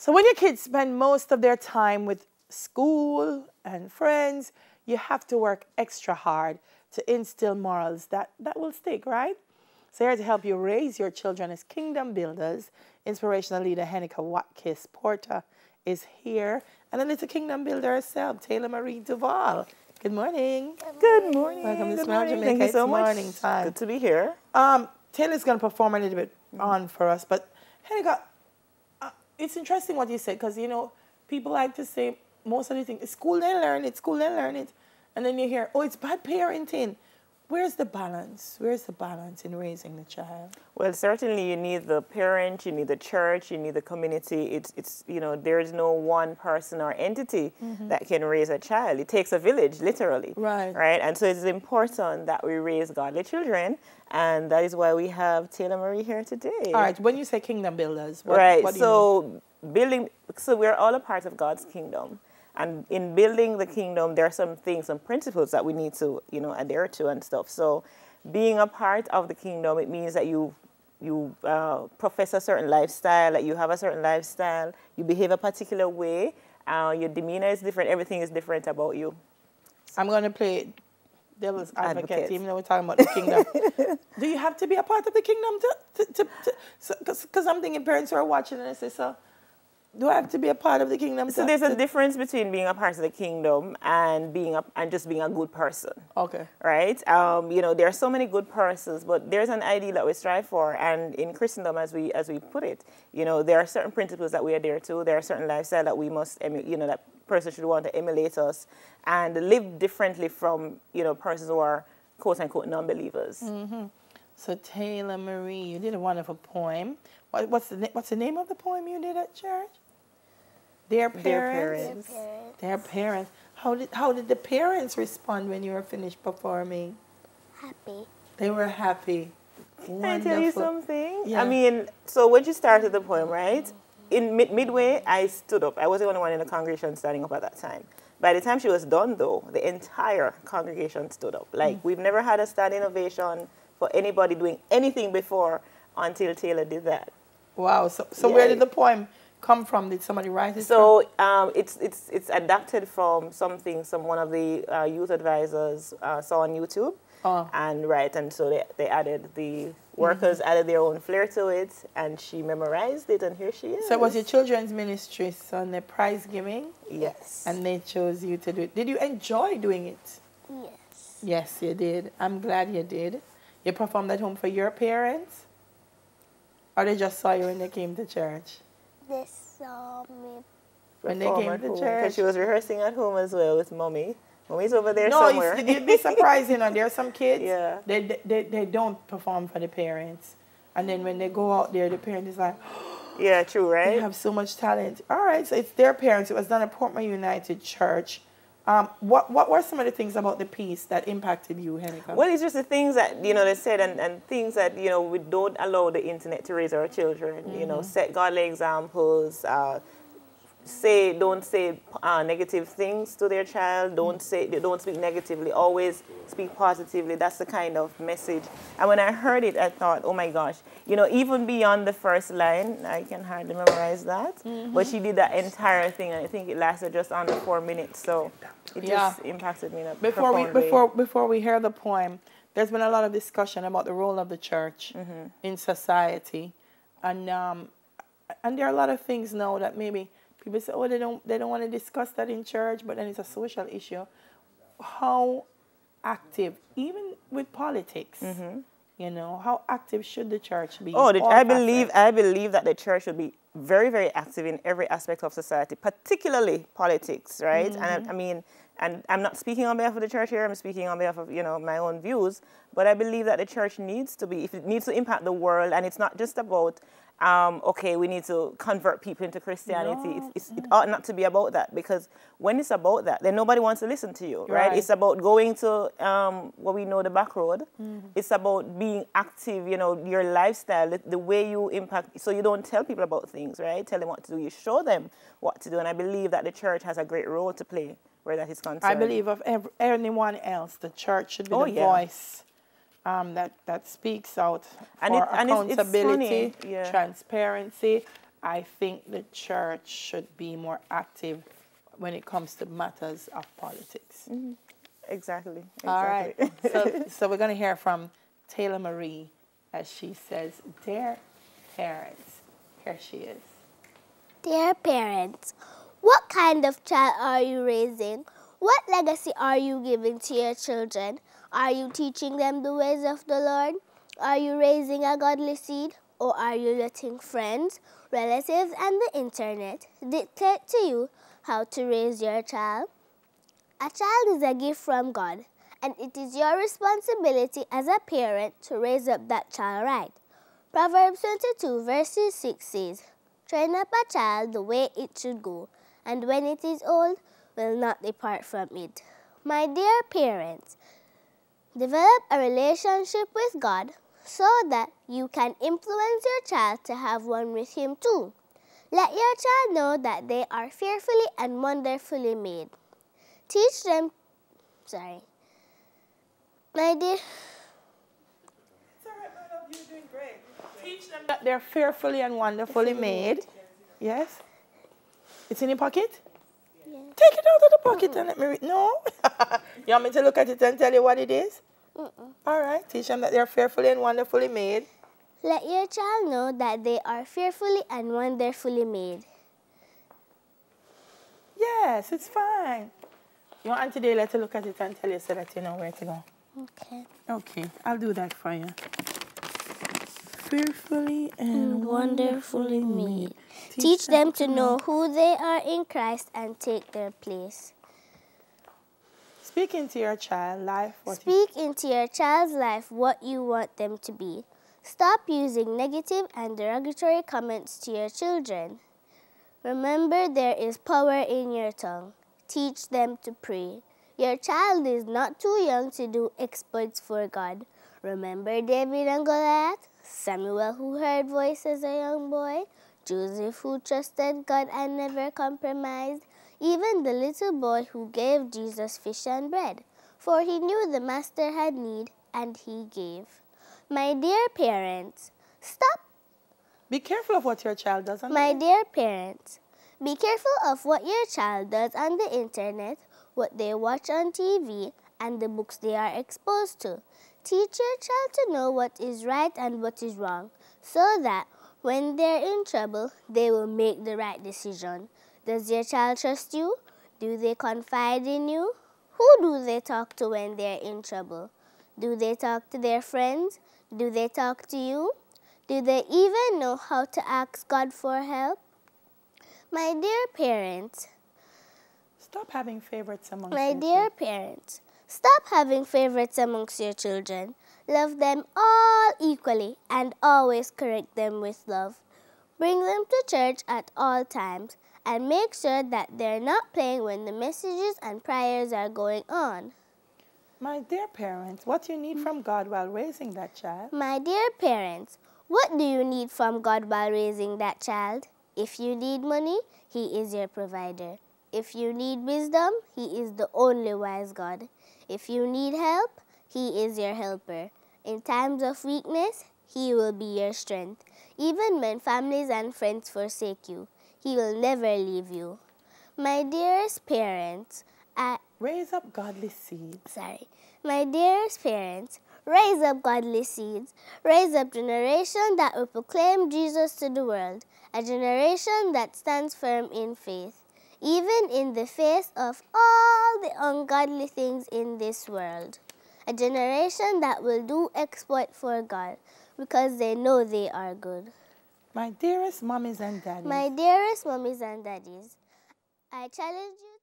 So when your kids spend most of their time with school and friends, you have to work extra hard to instill morals that will stick, right? So here to help you raise your children as kingdom builders, inspirational leader Henika Watkis Porter is here, and a little kingdom builder herself, Taylor Marie Duval. Good morning. Good morning. Welcome to Good Smile morning. Jamaica. Thank you so It's much. morning time. Good to be here. Taylor's going to perform a little bit on for us, but Henika, it's interesting what you said, because, you know, people like to say most of the things, school they learn it, school they learn it, and then you hear, oh, it's bad parenting. Where's the balance? Where's the balance in raising the child? Well, certainly you need the parent, you need the church, you need the community. It's you know, there's no one person or entity that can raise a child. It takes a village, literally. Right. Right? And so it's important that we raise godly children, and that is why we have Taylor Marie here today. All right, when you say kingdom builders, what do you mean? So we're all a part of God's kingdom. And in building the kingdom, there are some things, some principles that we need to, you know, adhere to and stuff. So being a part of the kingdom, it means that you profess a certain lifestyle, that you have a certain lifestyle, you behave a particular way, your demeanor is different, everything is different about you. I'm going to play devil's advocate, even though we're talking about the kingdom. Do you have to be a part of the kingdom? Because I'm thinking parents who are watching and they say, so do I have to be a part of the kingdom? So there's a difference between being a part of the kingdom and just being a good person. Okay. Right? You know, there are so many good persons, but there's an ideal that we strive for. And in Christendom, as we put it, you know, there are certain principles that we adhere to. There are certain lifestyle that we must, you know, that person should want to emulate us and live differently from, you know, persons who are quote unquote non-believers. So Taylor Marie, you did a wonderful poem. What's the name of the poem you did at church? Their parents. Their parents. How did the parents respond when you were finished performing? Happy. They were happy. Can I tell you something? Yeah. I mean, so when you started the poem, right? In midway, I stood up. I was the only one in the congregation standing up at that time. By the time she was done, though, the entire congregation stood up. Like, we've never had a standing ovation for anybody doing anything before until Taylor did that. Wow. So where did the poem come from? Did somebody write it? So it's adapted from one of the youth advisors saw on YouTube. And so they added, the workers added their own flair to it, and she memorized it, and here she is. So it was your children's ministry on the prize giving? Yes. And they chose you to do it. Did you enjoy doing it? Yes. Yes, you did. I'm glad you did. You performed at home for your parents? Or they just saw you when they came to church? They saw me. When they came to church? Because she was rehearsing at home as well with Mommy. Mommy's over there somewhere. No, you'd be surprised, you know. There are some kids, Yeah. they don't perform for the parents. And then when they go out there, the parent is like, Yeah, true, right? they have so much talent. All right, so it's their parents. It was done at Portman United Church. What were some of the things about the piece that impacted you, Henika? Well, it's just the things that, you know, they said, and things that, you know, we don't allow the internet to raise our children. You know, set godly examples, don't say negative things to their child. Don't speak negatively. Always speak positively. That's the kind of message. And when I heard it, I thought, oh my gosh, you know, even beyond the first line, I can hardly memorize that. But she did that entire thing, and I think it lasted just under 4 minutes. So it just impacted me in a profound way. Before we hear the poem, there's been a lot of discussion about the role of the church in society, and there are a lot of things now that maybe people say, oh, they don't want to discuss that in church, but then it's a social issue. How active, even with politics, you know, how active should the church be? Oh, I believe that the church should be very, very active in every aspect of society, particularly politics, right? And I mean, and I'm not speaking on behalf of the church here. I'm speaking on behalf of, you know, my own views. But I believe that the church needs to be, if it needs to impact the world, and it's not just about, okay, we need to convert people into Christianity. No. It ought not to be about that, because when it's about that, then nobody wants to listen to you, right? It's about going to what we know, the back road. It's about being active, you know, your lifestyle, the way you impact. So you don't tell people about things, right? Tell them what to do. You show them what to do. And I believe that the church has a great role to play where that is concerned. I believe of anyone else, the church should be the voice that speaks out for accountability, transparency. I think the church should be more active when it comes to matters of politics. Exactly. All right. So we're going to hear from Taylor Marie as she says, "Dear parents," here she is. Dear parents, what kind of child are you raising? What legacy are you giving to your children? Are you teaching them the ways of the Lord? Are you raising a godly seed? Or are you letting friends, relatives, and the internet dictate to you how to raise your child? A child is a gift from God, and it is your responsibility as a parent to raise up that child right. Proverbs 22 verses 6 says, "Train up a child the way it should go, and when it is old, will not depart from it." My dear parents, develop a relationship with God so that you can influence your child to have one with Him too. Let your child know that they are fearfully and wonderfully made. Teach them, my dear. It's all right, my love, you're doing great. Teach them that they're fearfully and wonderfully made. Yes? It's in your pocket? Yeah. Take it out of the pocket and let me read. No? You want me to look at it and tell you what it is? All right. Teach them that they're fearfully and wonderfully made. Let your child know that they are fearfully and wonderfully made. Yes, it's fine. You want Auntie Dayla to look at it and tell you so that you know where to go? Okay. Okay, I'll do that for you. Fearfully and Wonderfully made. Teach them to know who they are in Christ and take their place. Speak into your child life. Speak into your child's life what you want them to be. Stop using negative and derogatory comments to your children. Remember, there is power in your tongue. Teach them to pray. Your child is not too young to do exploits for God. Remember David and Goliath? Samuel, who heard voices as a young boy? Joseph, who trusted God and never compromised? Even the little boy who gave Jesus fish and bread. For he knew the master had need, and he gave. My dear parents, stop. Be careful of what your child does on the My internet. dear parents, be careful of what your child does on the internet, what they watch on TV, and the books they are exposed to. Teach your child to know what is right and what is wrong, so that when they're in trouble, they will make the right decision. Does your child trust you? Do they confide in you? Who do they talk to when they're in trouble? Do they talk to their friends? Do they talk to you? Do they even know how to ask God for help? My dear parents, Stop having favorites amongst My your dear parents, stop having favorites amongst your children. Love them all equally and always correct them with love. Bring them to church at all times and make sure that they're not playing when the messages and prayers are going on. My dear parents, what you need from God while raising that child? My dear parents, what do you need from God while raising that child? If you need money, He is your provider. If you need wisdom, He is the only wise God. If you need help, He is your helper. In times of weakness, He will be your strength. Even when families and friends forsake you, He will never leave you. My dearest parents, Raise up godly seeds. My dearest parents, raise up godly seeds. Raise up generation that will proclaim Jesus to the world, a generation that stands firm in faith, even in the face of all the ungodly things in this world. A generation that will do exploit for God because they know they are good. My dearest mommies and daddies. My dearest mommies and daddies, I challenge you